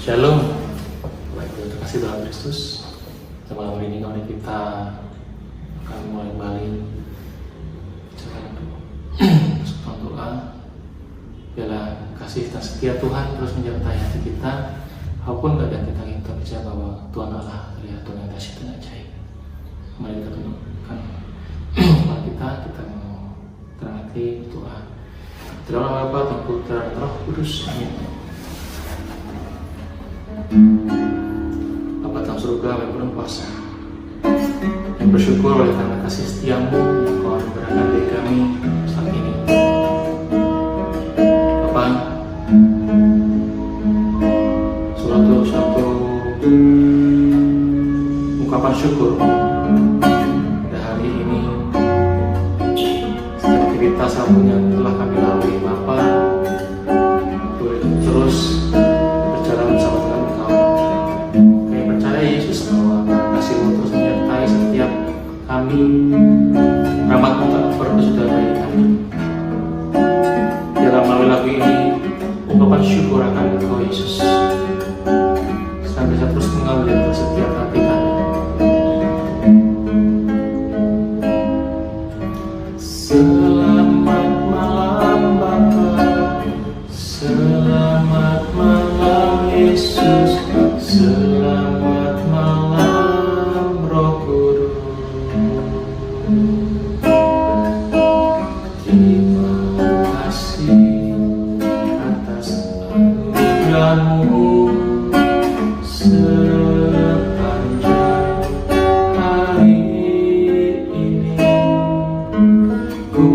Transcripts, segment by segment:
Shalom, Bapak Ibu terkasih Tuhan Kristus. Malam ini kita akan mulai kembali bicara persekutuan doa. Biarlah kasih dan setia Tuhan terus menyertai hati kita. Apapun keadaan kita percaya bahwa Tuhan Allah adalah Tuhan yang dahsyat dan ajaib. Mari kita tundukkan kepala kita mau terangati doa. Terima Bapa, Tuhan Putra dan Roh Kudus. Amin. Bapa dalam surga, kami penuh kuasa yang bersyukur oleh karena kasih setiamu yang kau berikan bagi kami saat ini. Bapa, suatu ungkapan syukur pada hari ini. Setiap aktivitas apapun yang telah kami lalui, Bapa, boleh terus berjalan bersama dengan Engkau. Kami percaya Yesus bahwa kasih-Mu terus menyertai setiap kami. Rahmat-Mu tak berhenti sudah bagi kami. Dalam melalui lagu ini, ungkapan syukur akan Engkau Yesus. Sampai bisa terus mengalir ke setiap hati kami. Selamat malam Bapa, selamat malam Yesus, selamat malam Roh Kudus. Terima kasih atas anugerah-Mu sepanjang hari ini. Ku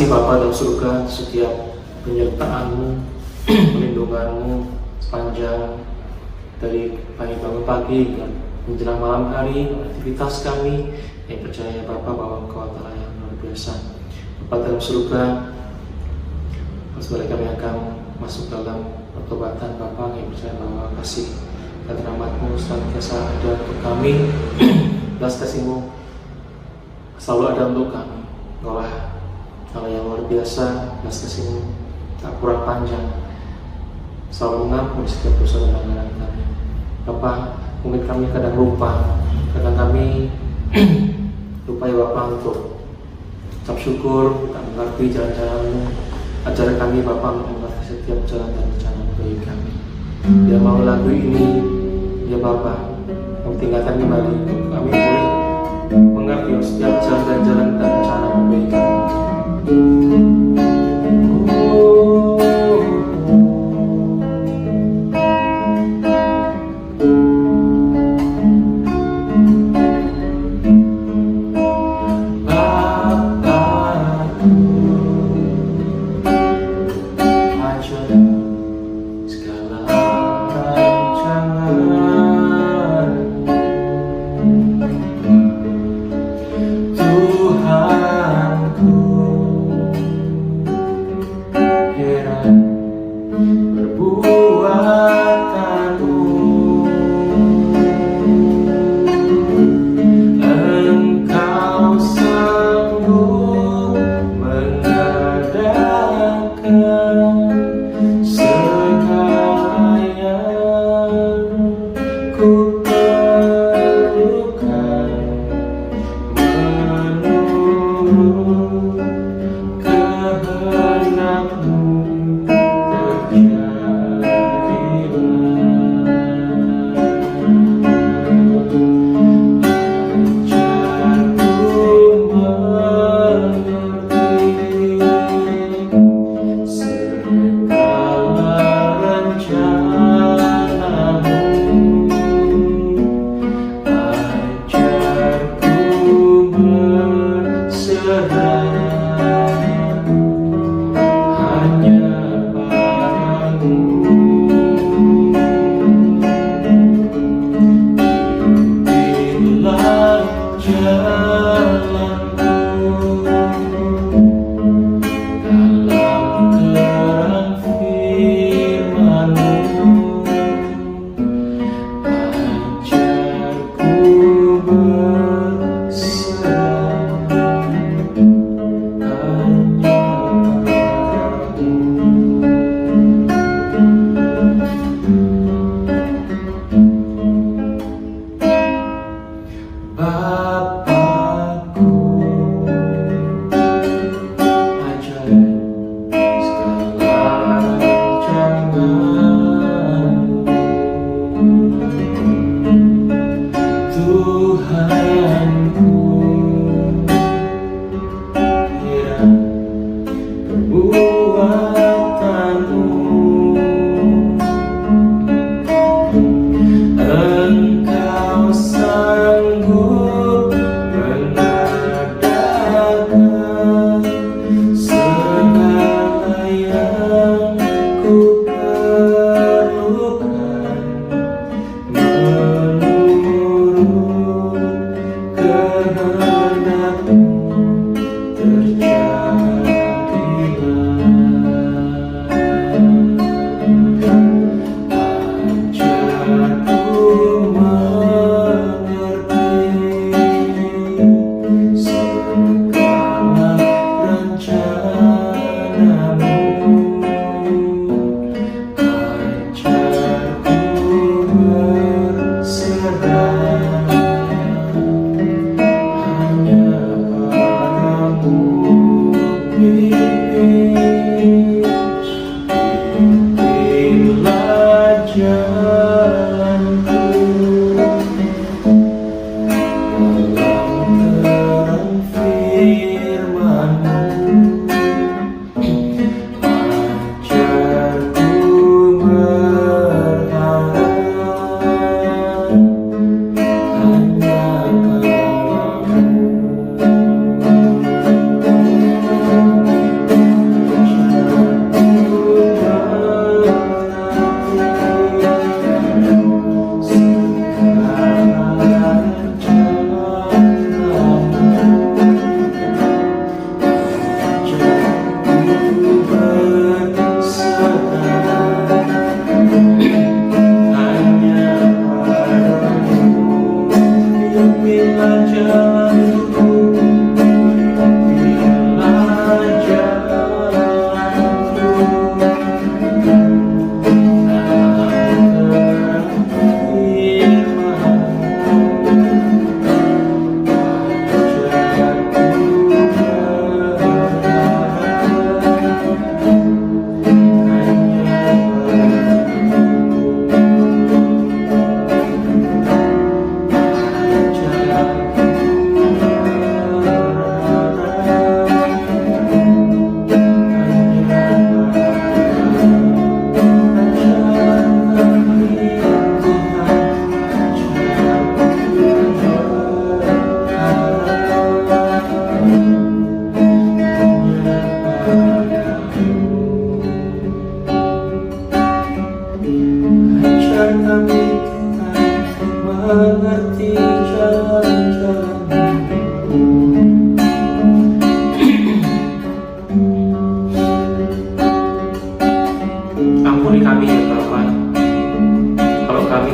kasih Bapa dalam surga setiap penyertaan-Mu, perlindungan-Mu sepanjang dari bangun pagi menjelang malam hari, aktivitas kami yang percaya Bapa bahwa Engkau adalah yang luar biasa. Bapa dalam surga, sebenarnya kami akan masuk dalam pertobatan Bapa yang percaya bahwa kasih dan rahmat-Mu senantiasa ada untuk kami. Belas kasih-Mu selalu ada untuk kami. Engkaulah Allah yang luar biasa. Belas kasih-Mu tak kurang panjang, selalu mengampuni setiap dosa dan pelanggaran kami. Bapa, mungkin kami kadang lupa, kadang kami lupa ya Bapa untuk ucap syukur, tak mengerti jalan-jalan-Mu. Ajar kami Bapa mengerti setiap jalan dan rencana bagi kami. Dia mau lagu ini, ya Bapa, kami tinggalkan kembali, kami boleh mengerti setiap jalan dan jalan dan rencana bagi kami.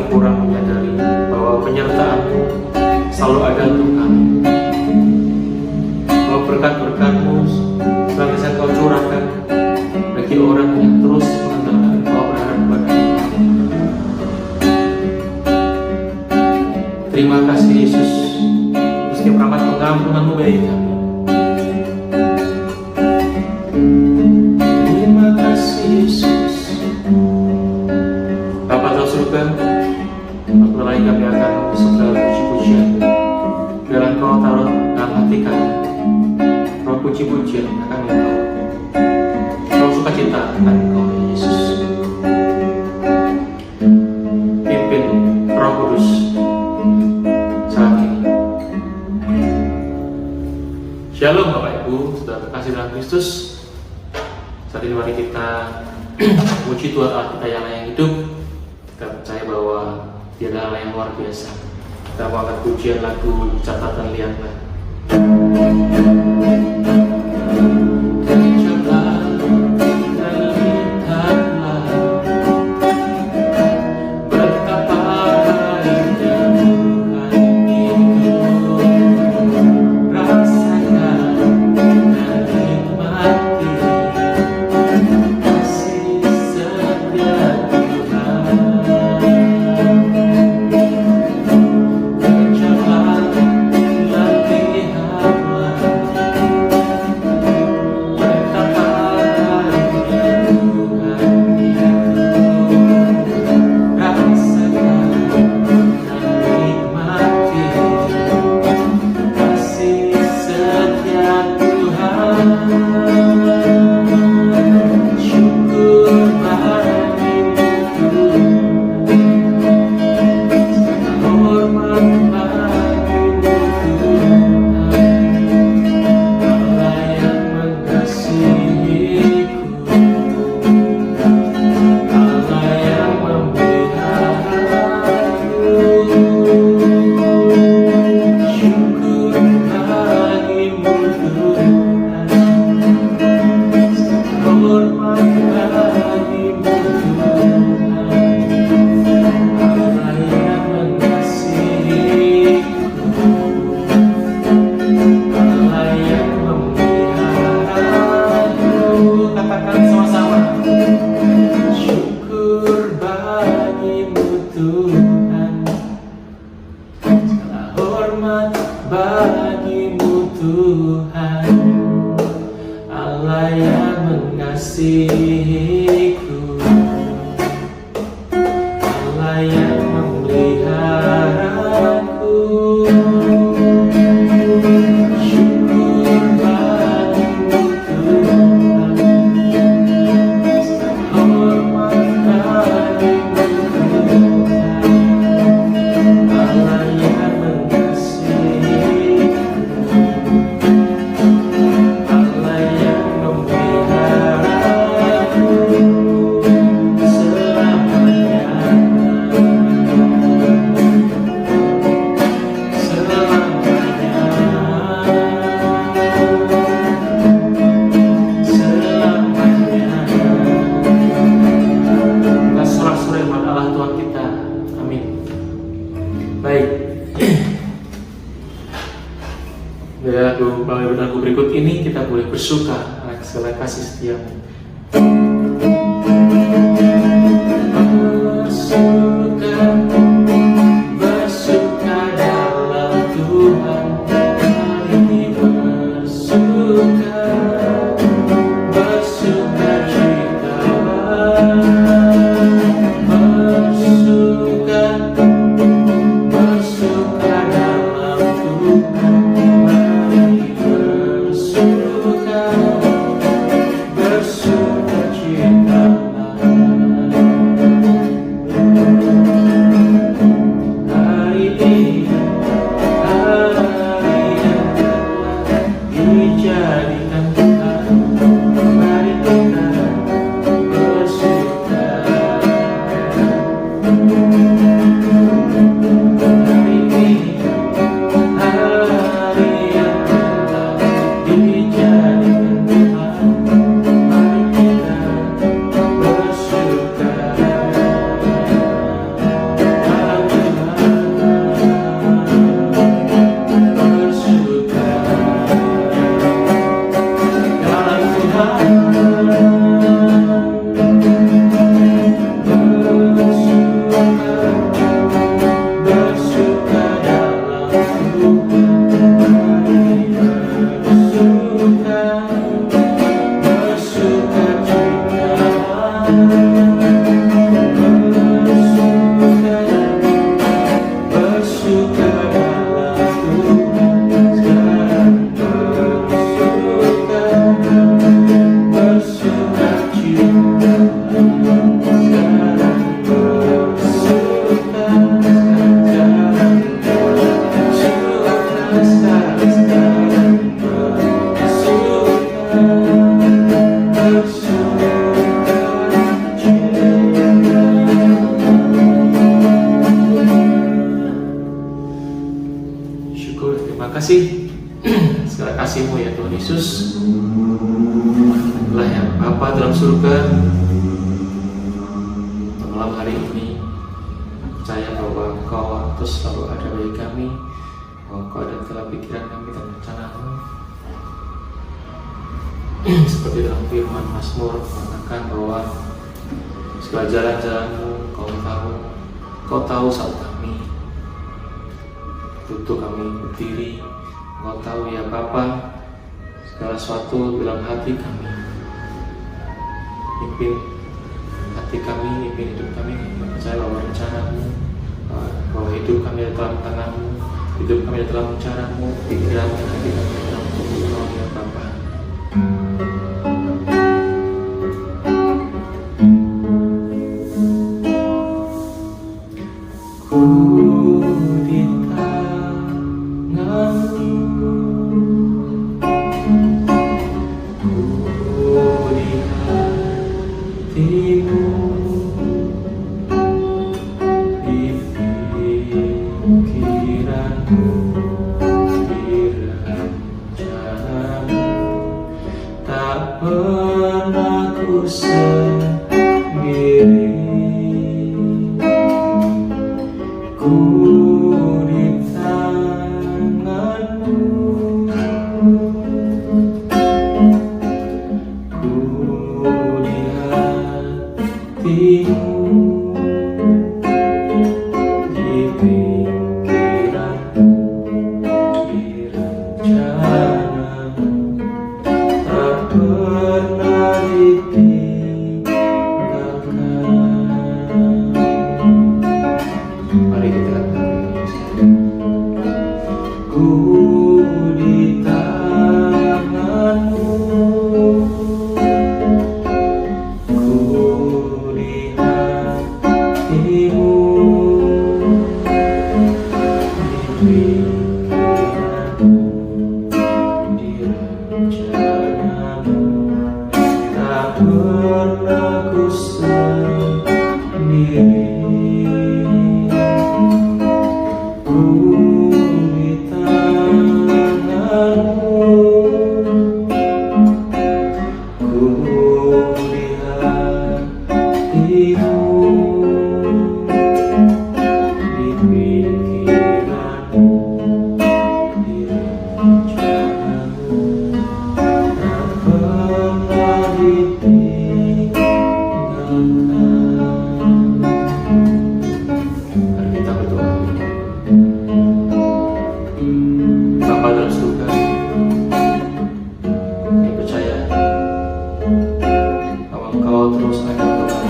kurang menyadari bahwa penyertaan-Mu selalu ada untuk kami. Bahwa berkat-berkat-Mu senantiasa Kau curahkan bagi orang yang terus mengandalkan Kau, berharap kepada Engkau. Terima kasih Yesus untuk setiap rahmat pengampunan-Mu bagi kami. Terima kasih Yesus. Bapa dalam surga, waktu lagi kami akan segala puji-pujian biarlah Kau taruh dalam hati kami roh puji-pujian akan Engkau, roh sukacita akan Engkau Yesus. Pimpin Roh Kudus saat ini. Shalom Bapak Ibu, saudara terkasih dalam Kristus. Saat ini mari kita memuji Tuhan Allah kita yang layak hidup. Kita percaya bahwa Dia adalah Allah yang luar biasa. Kita mau angkat pujian lagu Catatan Lihatlah. Tercatat dan lihatlah betapa baiknya Tuhan itu. Rasakan dan nikmati kasih setia Tuhan. Bagimu Tuhan, Allah yang mengasihiku, Allah yang memeliharaku. Syukur bagimu Tuhan, hormat bagimu Tuhan, Allah yang lagu berikut ini kita boleh bersuka akan segala kasih setiamu. Bersuka dalam Tuhan, ini bersuka citalah. Bersuka dalam Tuhan, bersuka cita. dalam surga, malam hari ini percaya bahwa Engkau terus selalu ada bagi kami, bahwa Engkau ada dalam pikiran kami dan rencana-Mu. Seperti dalam firman Mazmur mengatakan bahwa segala jalan-jalan-Mu Kau tahu saat kami duduk, kami berdiri. Engkau tahu ya Bapa segala sesuatu dalam hati kami. Pimpin hati kami, pimpin hidup kami. Kami percaya bahwa rencana-Mu, bahwa hidup kami ada dalam tangan-Mu, hidup kami ada dalam rencana-Mu, pikiran dan hati kami ada dalam tubuh-Mu ya Bapa. Tak pernah ku sendiri, ku di tangan-Mu, ku di hati-Mu, di pikiran-Mu, di rencana-Mu. Pernah ditinggalkan. Mari kita katakan, ku di tangan-Mu, ku di hati-Mu, di pikiran-Mu, di rencana-Mu. Tak pernah ku sendiri, ku di tangan-Mu, ku di hati-Mu, di pikiran-Mu, di rencana-Mu. Tak pernah ditinggalkan. Mari kita berdoa. Bapa dalam surga, kami percaya bahwa Engkau terus akan berkata,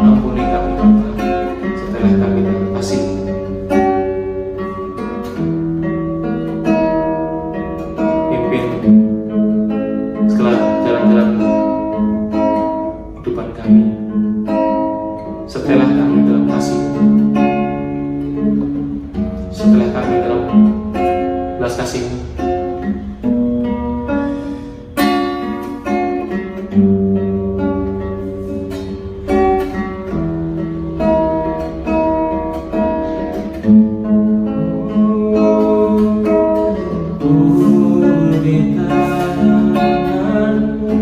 ampuni kami Bapa setelah kami terpasih. Pimpin segala jalan-jalan kehidupan kami setelah kami dalam kasih, setelah kami dalam belas kasih-Mu. Di tangan-Mu,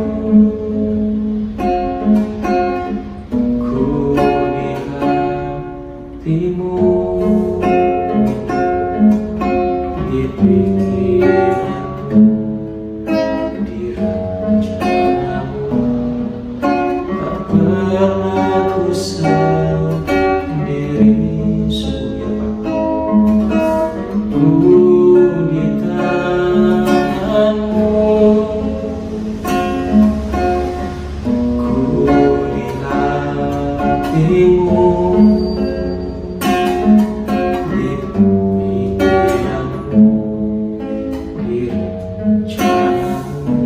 ku di hati-Mu, di pikiran-Mu, di rencana-Mu. Tak pernah ku sendiri, sungguh ya Bapa. Ku di tangan-Mu, ku di hati-Mu, di pikiran-Mu, di rencana-Mu.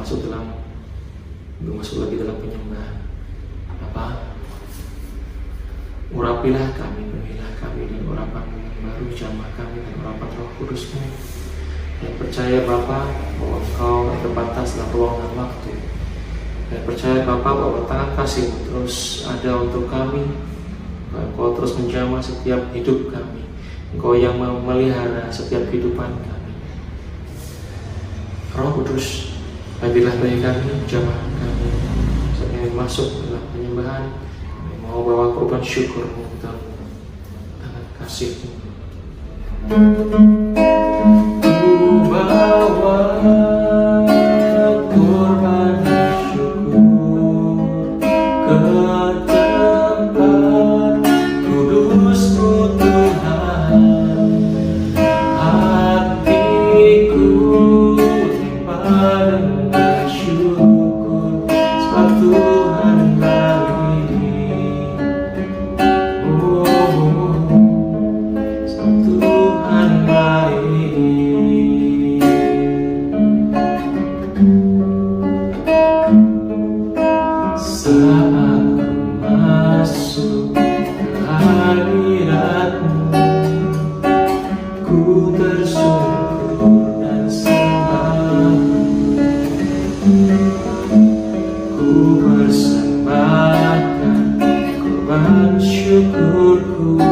masuk lagi dalam penyembahan. Urapilah kami, penuhilah kami dengan urapan yang baru, jamah kami dengan urapan Roh Kudus-Mu. Dan percaya Bapa bahwa Engkau terbatas dalam ruang dan waktu. Dan percaya Bapa bahwa tangan kasih-Mu terus ada untuk kami. Engkau terus menjamah setiap hidup kami. Engkau yang memelihara setiap kehidupan kami. Roh Kudus, hadirlah bagi kami, jamah kami. Saat kami masuk dalam penyembahan, kami mau bawa korban syukur-Mu dalam tangan kasih-Mu. Ku bawa korban syukur ke tempat kudus-Mu Tuhan. Hatiku limpah dengan syukur sebab Tuhan baik. Sebab Tuhan baik. Saat ku masuk ke hadirat-Mu, ku tersungkur dan sembah. Ku persembahkan korban syukurku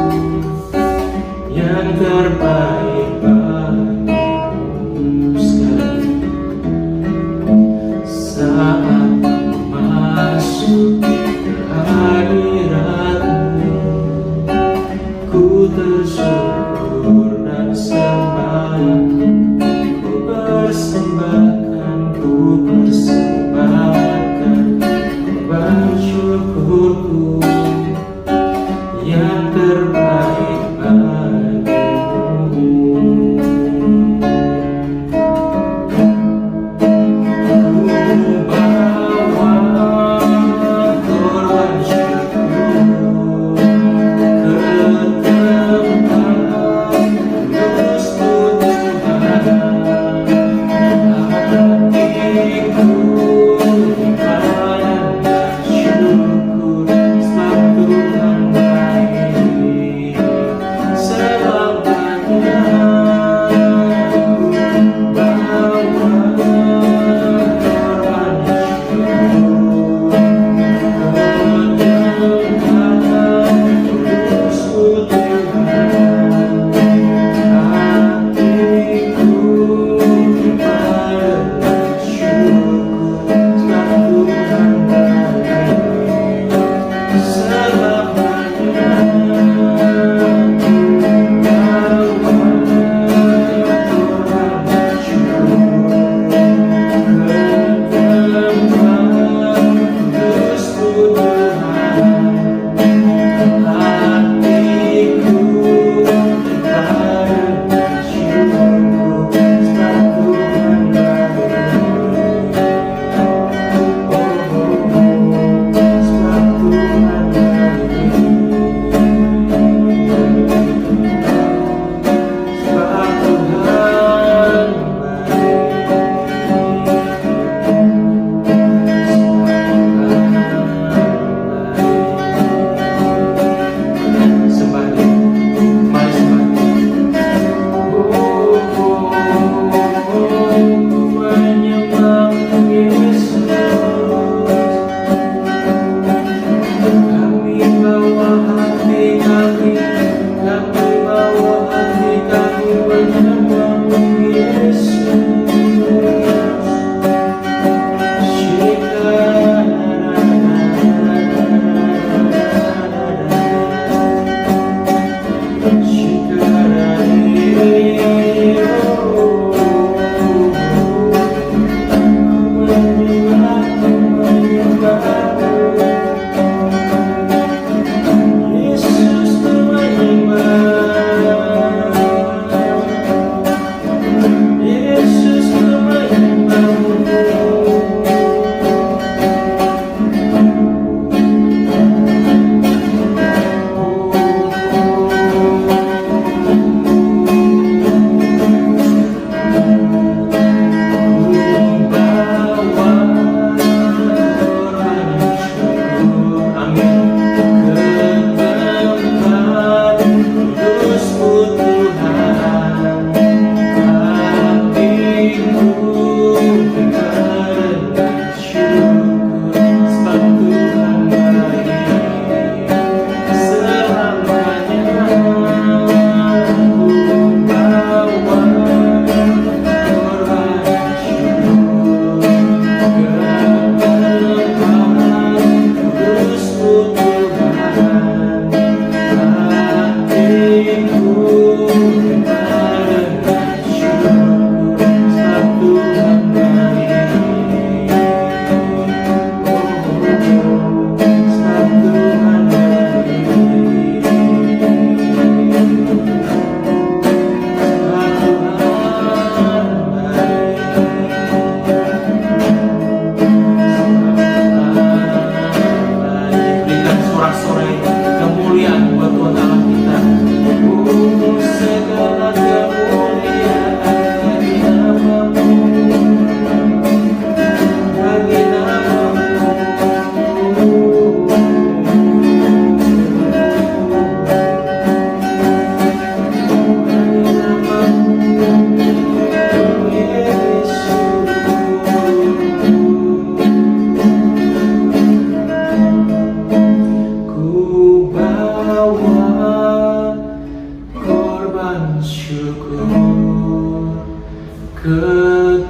yang terbaik bagimu sekali. Saat ku masuk ke hadirat-Mu, ku tersyukur dan sembah. Ku persembahkan korban syukurku yang terbaik bagimu. Ku bawa korban syukur ke tempat kudus-Mu Tuhan. Hatiku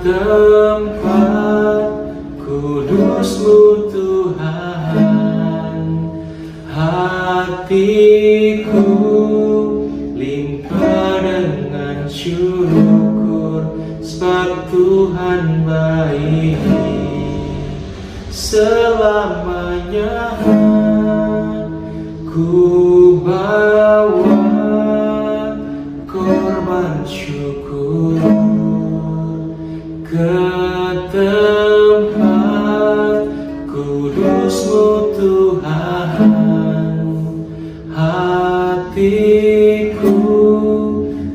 tempat kudus-Mu Tuhan. Hatiku limpah dengan syukur, sebab Tuhan baik. Selamanya ku bawa korban syukur ke tempat kudus-Mu Tuhan. Hatiku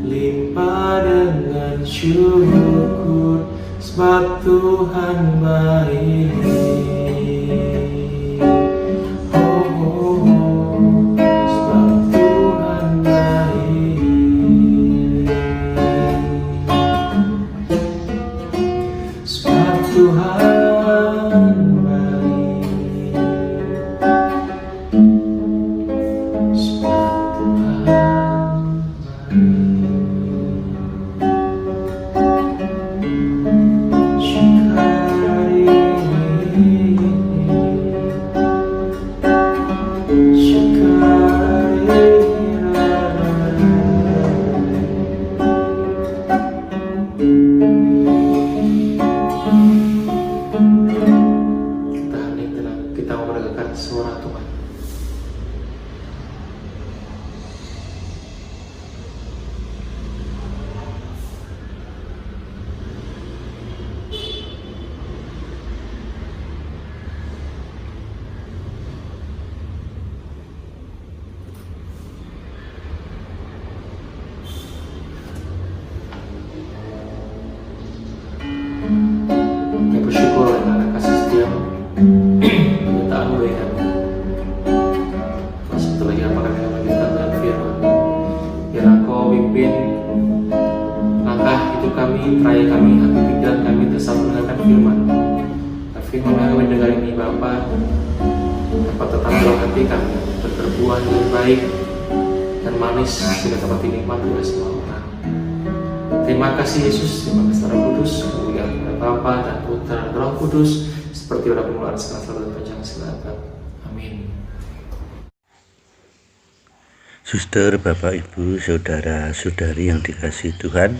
limpah dengan syukur, sebab Tuhan baik. Kita mendengarkan suara Tuhan. Kami bersyukur karena kasih setiamu, permintaan kebaikan. Satu lagi apa kami melanjutkan dengan firman. Biar Engkau pimpin langkah hidup kami, raya kami, hati pikiran kami tetap mendengarkan firman. Firman yang kami dengar ini Bapa dapat tetap dalam hati kami, berbuah yang baik dan manis sehingga dapat dinikmati oleh semua orang. Terima kasih Yesus, terima kasih Roh Kudus, kemuliaan kepada Bapa dan Putra dan Roh Kudus, seperti pada permulaan sekarang selalu dan panjang selatan. Amin. Suster, Bapak, Ibu, Saudara-saudari yang dikasihi Tuhan,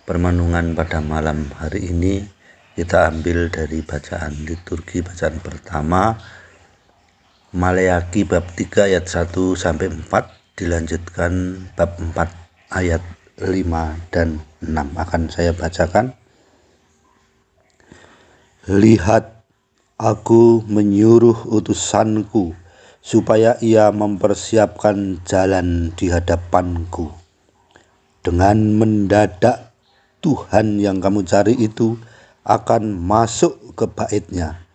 permenungan pada malam hari ini kita ambil dari bacaan liturgi bacaan pertama Maleakhi bab 3 ayat 1 sampai 4, dilanjutkan bab 4 ayat 5 dan 6 akan saya bacakan. Lihat, aku menyuruh utusanku supaya ia mempersiapkan jalan di hadapanku. Dengan mendadak Tuhan yang kamu cari itu akan masuk ke baitnya.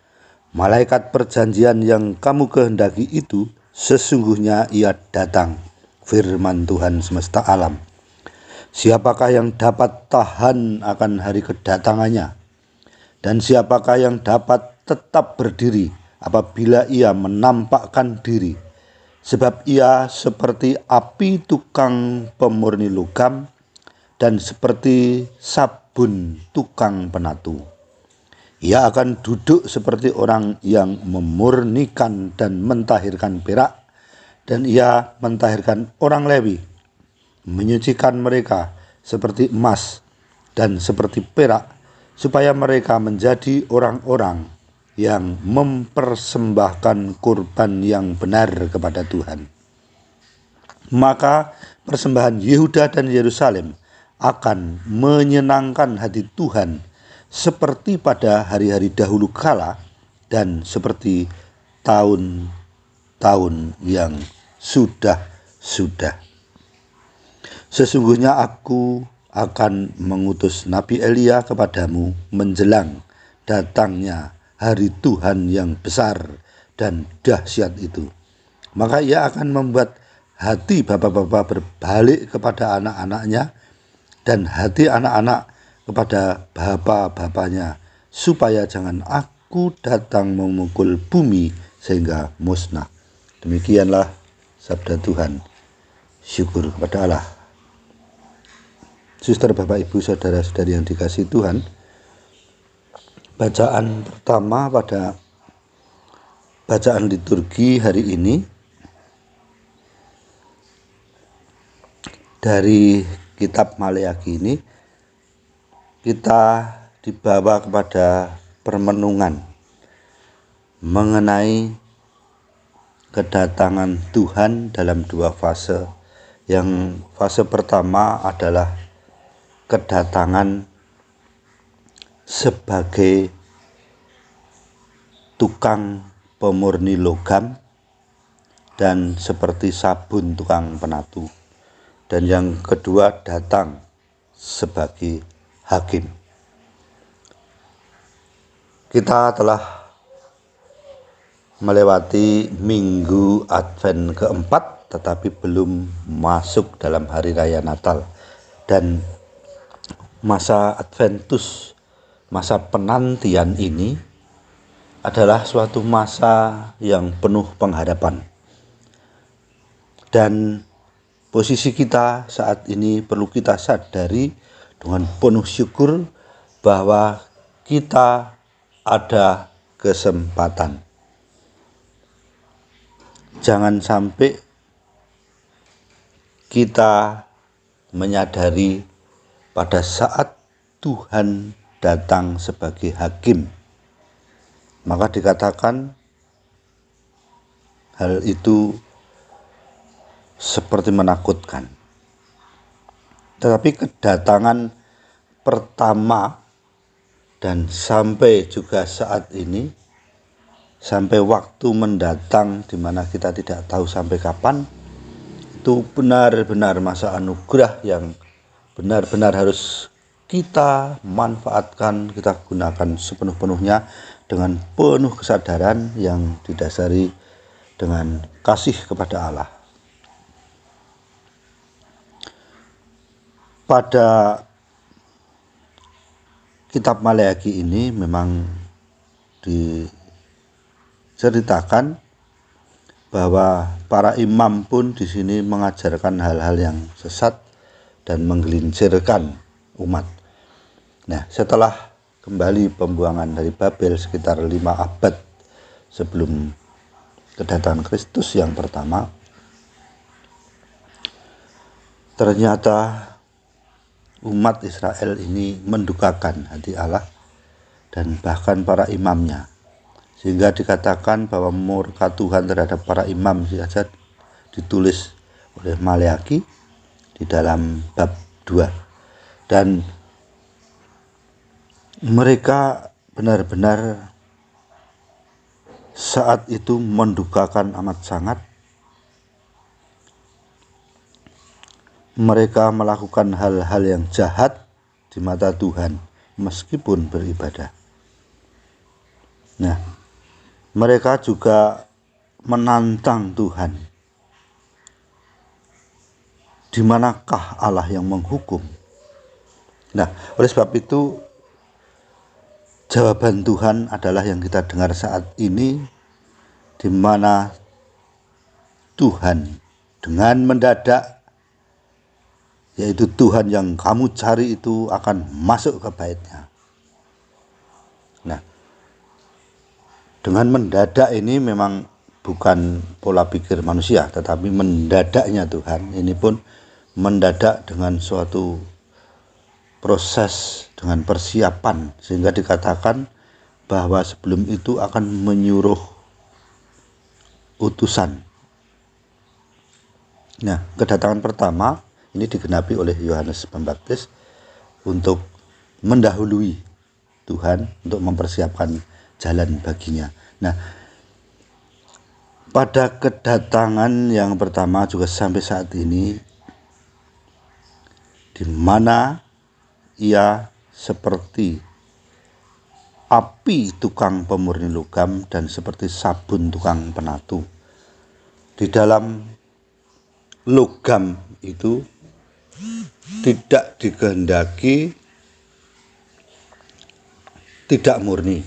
Malaikat perjanjian yang kamu kehendaki itu sesungguhnya ia datang, firman Tuhan semesta alam. Siapakah yang dapat tahan akan hari kedatangannya? Dan siapakah yang dapat tetap berdiri apabila ia menampakkan diri? Sebab ia seperti api tukang pemurni logam dan seperti sabun tukang penatu. Ia akan duduk seperti orang yang memurnikan dan mentahirkan perak, dan ia mentahirkan orang Lewi, menyucikan mereka seperti emas dan seperti perak, supaya mereka menjadi orang-orang yang mempersembahkan kurban yang benar kepada Tuhan. Maka persembahan Yehuda dan Yerusalem akan menyenangkan hati Tuhan seperti pada hari-hari dahulu kala dan seperti tahun-tahun yang sudah-sudah. Sesungguhnya aku akan mengutus Nabi Elia kepadamu menjelang datangnya hari Tuhan yang besar dan dahsyat itu. Maka ia akan membuat hati bapak-bapak berbalik kepada anak-anaknya dan hati anak-anak kepada bapak-bapaknya, supaya jangan aku datang memukul bumi sehingga musnah. Demikianlah sabda Tuhan. Syukur kepada Allah. Suster, Bapak, Ibu, Saudara-saudari yang dikasihi Tuhan, bacaan pertama pada bacaan liturgi hari ini dari kitab Maleakhi ini kita dibawa kepada permenungan mengenai kedatangan Tuhan dalam dua fase. Yang fase pertama adalah kedatangan sebagai tukang pemurni logam dan seperti sabun tukang penatu. Dan yang kedua datang sebagai hakim. Kita telah melewati minggu Advent keempat, tetapi belum masuk dalam hari raya Natal. Dan masa Adventus, masa penantian ini adalah suatu masa yang penuh pengharapan. Dan posisi kita saat ini perlu kita sadari dengan penuh syukur bahwa kita ada kesempatan. Jangan sampai kita menyadari pada saat Tuhan datang sebagai hakim, maka dikatakan hal itu seperti menakutkan. Tetapi kedatangan pertama dan sampai juga saat ini, sampai waktu mendatang di mana kita tidak tahu sampai kapan, itu benar-benar masa anugerah yang benar-benar harus kita manfaatkan, kita gunakan sepenuh-penuhnya dengan penuh kesadaran yang didasari dengan kasih kepada Allah. Pada kitab Maleakhi ini memang diceritakan bahwa para imam pun di sini mengajarkan hal-hal yang sesat dan menggelincirkan umat. Nah, setelah kembali pembuangan dari Babel sekitar 5 abad sebelum kedatangan Kristus yang pertama, ternyata umat Israel ini mendukakan hati Allah dan bahkan para imamnya, sehingga dikatakan bahwa murka Tuhan terhadap para imam saja ditulis oleh Maleakhi di dalam bab 2. Dan mereka benar-benar saat itu mendukakan amat sangat. Mereka melakukan hal-hal yang jahat di mata Tuhan meskipun beribadah. Nah, mereka juga menantang Tuhan. Di manakah Allah yang menghukum? Nah, oleh sebab itu jawaban Tuhan adalah yang kita dengar saat ini, di mana Tuhan dengan mendadak, yaitu Tuhan yang kamu cari itu akan masuk ke bait-Nya. Nah, dengan mendadak ini memang bukan pola pikir manusia, tetapi mendadaknya Tuhan ini pun mendadak dengan suatu proses, dengan persiapan, sehingga dikatakan bahwa sebelum itu akan menyuruh utusan. Nah, kedatangan pertama ini digenapi oleh Yohanes Pembaptis untuk mendahului Tuhan, untuk mempersiapkan jalan baginya. Nah, pada kedatangan yang pertama juga sampai saat ini, di mana ia seperti api tukang pemurni logam dan seperti sabun tukang penatu. Di dalam logam itu tidak dikehendaki tidak murni.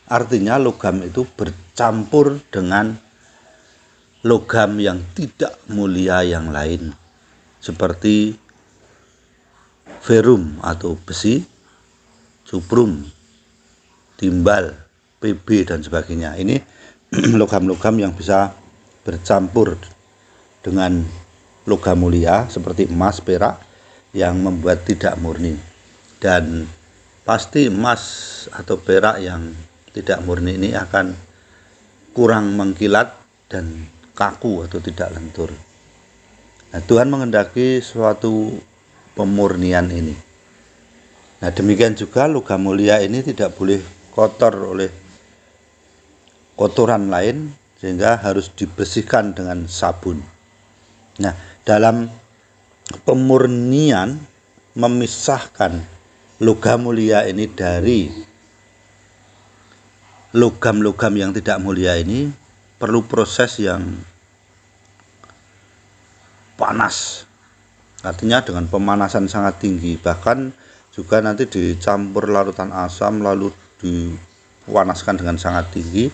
Artinya logam itu bercampur dengan logam yang tidak mulia yang lain, seperti Ferrum atau besi, cuprum, timbal, Pb dan sebagainya. Ini logam-logam yang bisa bercampur dengan logam mulia seperti emas, perak yang membuat tidak murni. Dan pasti emas atau perak yang tidak murni ini akan kurang mengkilat dan kaku atau tidak lentur. Nah, Tuhan menghendaki suatu pemurnian ini. Nah, demikian juga logam mulia ini tidak boleh kotor oleh kotoran lain sehingga harus dibersihkan dengan sabun. Nah, dalam pemurnian memisahkan logam mulia ini dari logam-logam yang tidak mulia ini perlu proses yang panas. Artinya dengan pemanasan sangat tinggi, bahkan juga nanti dicampur larutan asam lalu dipanaskan dengan sangat tinggi,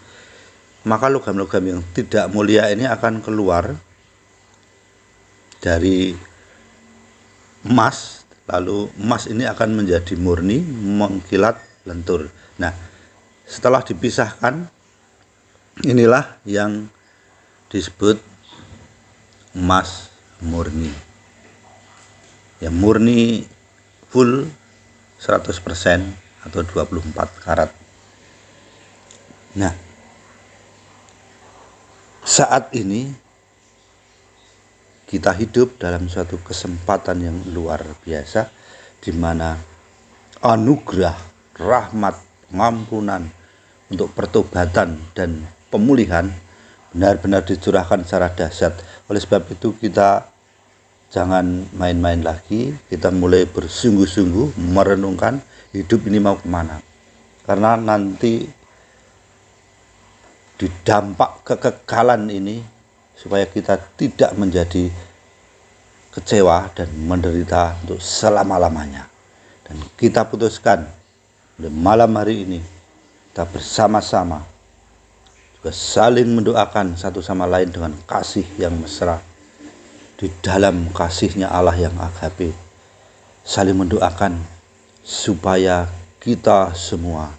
maka logam-logam yang tidak mulia ini akan keluar dari emas, lalu emas ini akan menjadi murni, mengkilat, lentur. Nah, setelah dipisahkan, inilah yang disebut emas murni. Ya, murni full 100% atau 24 karat. Nah, saat ini kita hidup dalam suatu kesempatan yang luar biasa, di mana anugerah, rahmat, pengampunan untuk pertobatan dan pemulihan benar-benar dicurahkan secara dahsyat. Oleh sebab itu kita jangan main-main lagi, kita mulai bersungguh-sungguh merenungkan hidup ini mau kemana. Karena nanti di dampak kekekalan ini, supaya kita tidak menjadi kecewa dan menderita untuk selama-lamanya. Dan kita putuskan pada malam hari ini, kita bersama-sama juga saling mendoakan satu sama lain dengan kasih yang mesra. Di dalam kasihnya Allah yang agape, saling mendoakan supaya kita semua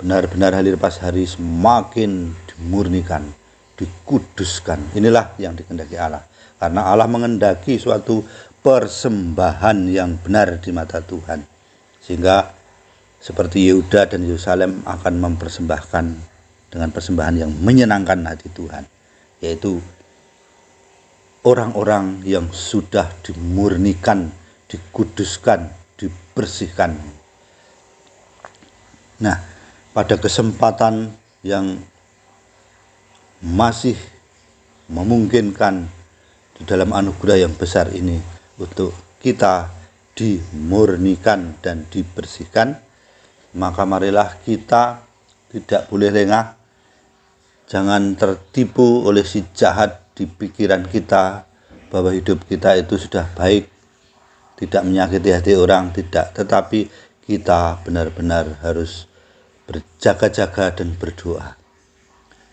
benar-benar hari lepas hari semakin dimurnikan, dikuduskan. Inilah yang dikehendaki Allah. Karena Allah menghendaki suatu persembahan yang benar di mata Tuhan. Sehingga seperti Yehuda dan Yerusalem akan mempersembahkan dengan persembahan yang menyenangkan hati Tuhan, yaitu orang-orang yang sudah dimurnikan, dikuduskan, dibersihkan. Nah, pada kesempatan yang masih memungkinkan di dalam anugerah yang besar ini untuk kita dimurnikan dan dibersihkan, maka marilah kita tidak boleh lengah, jangan tertipu oleh si jahat di pikiran kita bahwa hidup kita itu sudah baik, tidak menyakiti hati orang, tidak, tetapi kita benar-benar harus berjaga-jaga dan berdoa.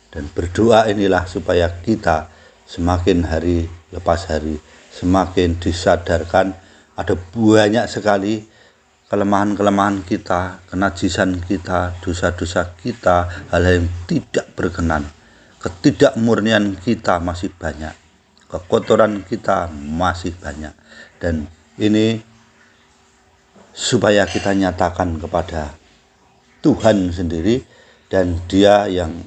Dan berdoa inilah supaya kita semakin hari lepas hari semakin disadarkan ada banyak sekali kelemahan-kelemahan kita, kenajisan kita, dosa-dosa kita, hal-hal yang tidak berkenan. Ketidakmurnian kita masih banyak, kekotoran kita masih banyak. Dan ini supaya kita nyatakan kepada Tuhan sendiri, dan Dia yang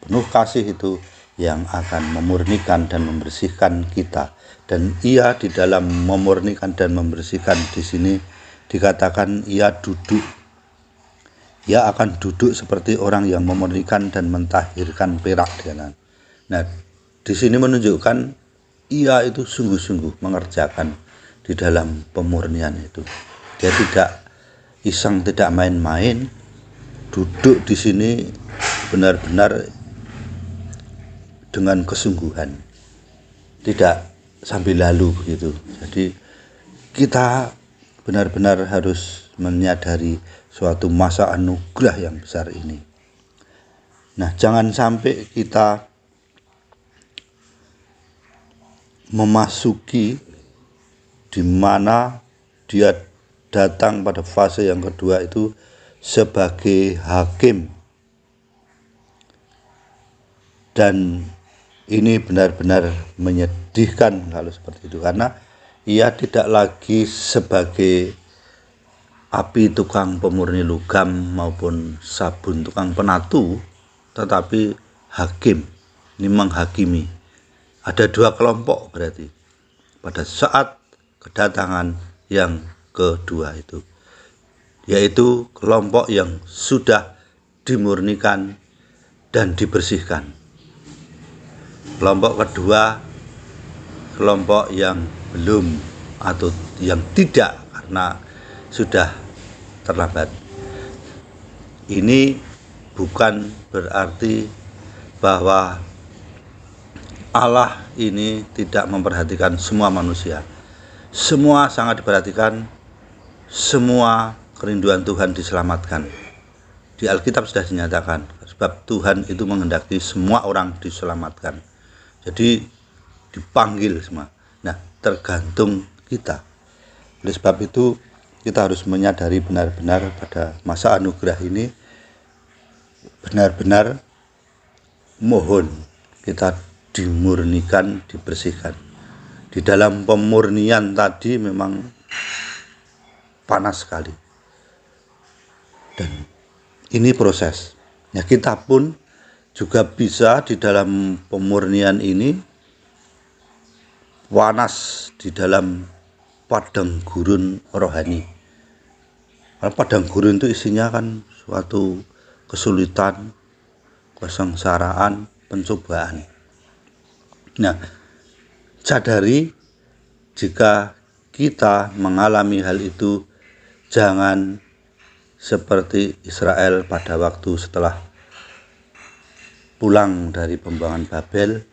penuh kasih itu yang akan memurnikan dan membersihkan kita. Dan Ia di dalam memurnikan dan membersihkan di sini dikatakan Ia duduk. Ia akan duduk seperti orang yang memurnikan dan mentahirkan perak. Nah, di sini menunjukkan Ia itu sungguh-sungguh mengerjakan di dalam pemurnian itu. Dia tidak iseng, tidak main-main. Duduk di sini benar-benar dengan kesungguhan, tidak sambil lalu begitu. Jadi kita benar-benar harus menyadari suatu masa anugerah yang besar ini. Nah, jangan sampai kita memasuki di mana Dia datang pada fase yang kedua itu sebagai hakim. Dan ini benar-benar menyedihkan kalau seperti itu, karena ia tidak lagi sebagai api tukang pemurni logam maupun sabun tukang penatu, tetapi hakim. Ini menghakimi. Ada dua kelompok berarti pada saat kedatangan yang kedua itu, yaitu kelompok yang sudah dimurnikan dan dibersihkan. Kelompok kedua, kelompok yang belum atau yang tidak karena sudah terlambat. Ini bukan berarti bahwa Allah ini tidak memperhatikan semua manusia. Semua sangat diperhatikan, semua kerinduan Tuhan diselamatkan. Di Alkitab sudah dinyatakan, sebab Tuhan itu menghendaki semua orang diselamatkan. Jadi dipanggil semua. Nah, tergantung kita. Oleh sebab itu kita harus menyadari benar-benar pada masa anugerah ini, benar-benar mohon kita dimurnikan, dibersihkan. Di dalam pemurnian tadi memang panas sekali. Dan ini proses. Ya, kita pun juga bisa di dalam pemurnian ini panas di dalam padang gurun rohani. Karena padang gurun itu isinya kan suatu kesulitan, kesengsaraan, pencobaan. Nah, sadari jika kita mengalami hal itu, jangan seperti Israel pada waktu setelah pulang dari pembuangan Babel,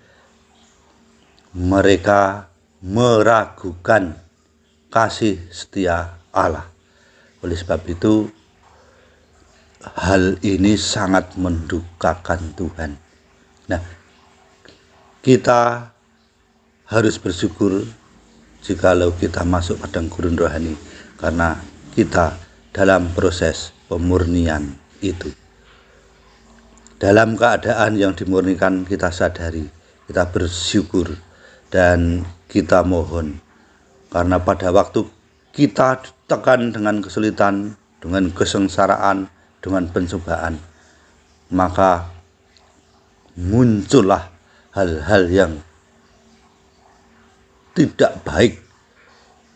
mereka meragukan kasih setia Allah. Oleh sebab itu, hal ini sangat mendukakan Tuhan. Nah, kita harus bersyukur jikalau kita masuk padang gurun rohani, karena kita dalam proses pemurnian itu. Dalam keadaan yang dimurnikan, kita sadari, kita bersyukur, dan kita mohon. Karena pada waktu kita ditekan dengan kesulitan, dengan kesengsaraan, dengan pencobaan, maka muncullah hal-hal yang tidak baik.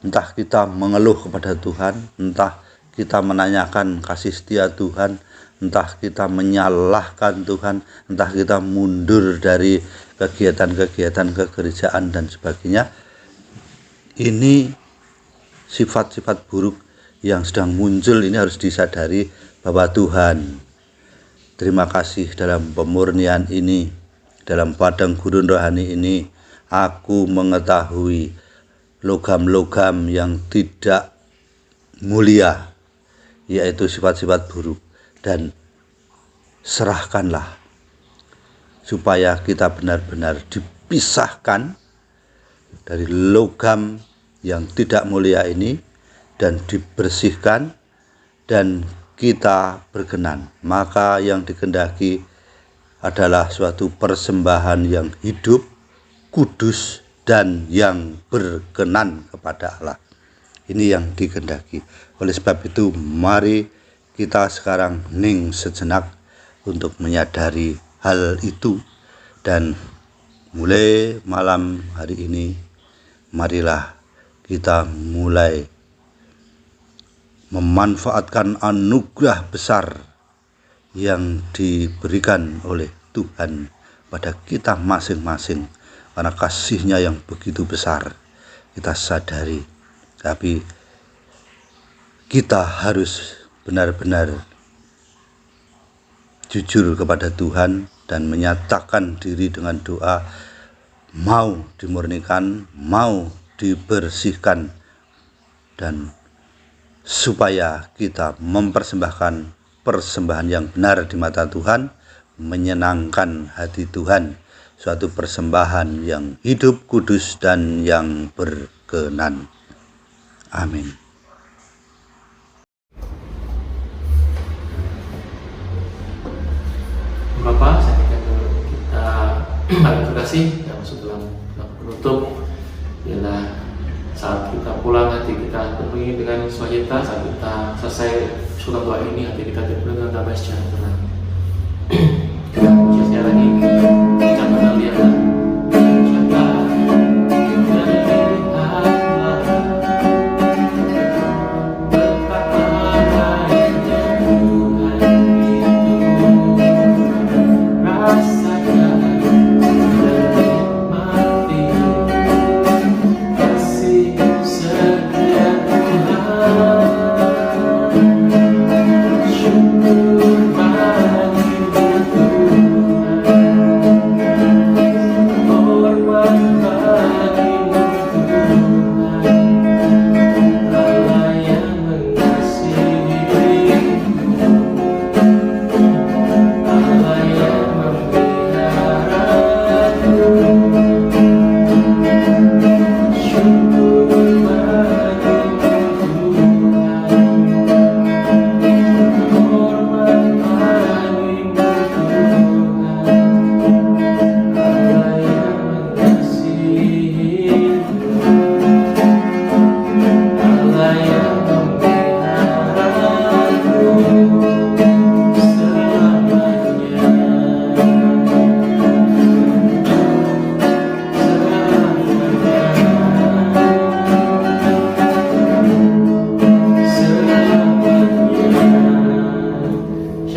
Entah kita mengeluh kepada Tuhan, entah kita menanyakan kasih setia Tuhan, entah kita menyalahkan Tuhan, entah kita mundur dari kegiatan-kegiatan kegerejaan dan sebagainya. Ini sifat-sifat buruk yang sedang muncul, ini harus disadari bahwa Tuhan, terima kasih dalam pemurnian ini, dalam padang gurun rohani ini, aku mengetahui logam-logam yang tidak mulia, yaitu sifat-sifat buruk. Dan serahkanlah supaya kita benar-benar dipisahkan dari logam yang tidak mulia ini dan dibersihkan, dan kita berkenan. Maka yang dikehendaki adalah suatu persembahan yang hidup, kudus, dan yang berkenan kepada Allah. Ini yang dikehendaki. Oleh sebab itu, mari kita sekarang hening sejenak untuk menyadari hal itu, dan mulai malam hari ini, marilah kita mulai memanfaatkan anugerah besar yang diberikan oleh Tuhan pada kita masing-masing, karena kasih-Nya yang begitu besar kita sadari. Tapi kita harus benar-benar jujur kepada Tuhan dan menyatakan diri dengan doa, mau dimurnikan, mau dibersihkan, dan supaya kita mempersembahkan persembahan yang benar di mata Tuhan, menyenangkan hati Tuhan, suatu persembahan yang hidup, kudus, dan yang berkenan. Amin. Paling terkasih yang masuk dalam penutup ialah saat kita pulang hati kita penuhi dengan sukacita, saat kita selesai surat doa ini hati kita dipenuhi dengan damai sejahtera. Kita puji lagi ucapan Aliana.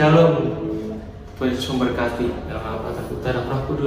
Shalom, Tuhan Yesus memberkati dalam nama Bapa dan Putra dan Roh Kudus.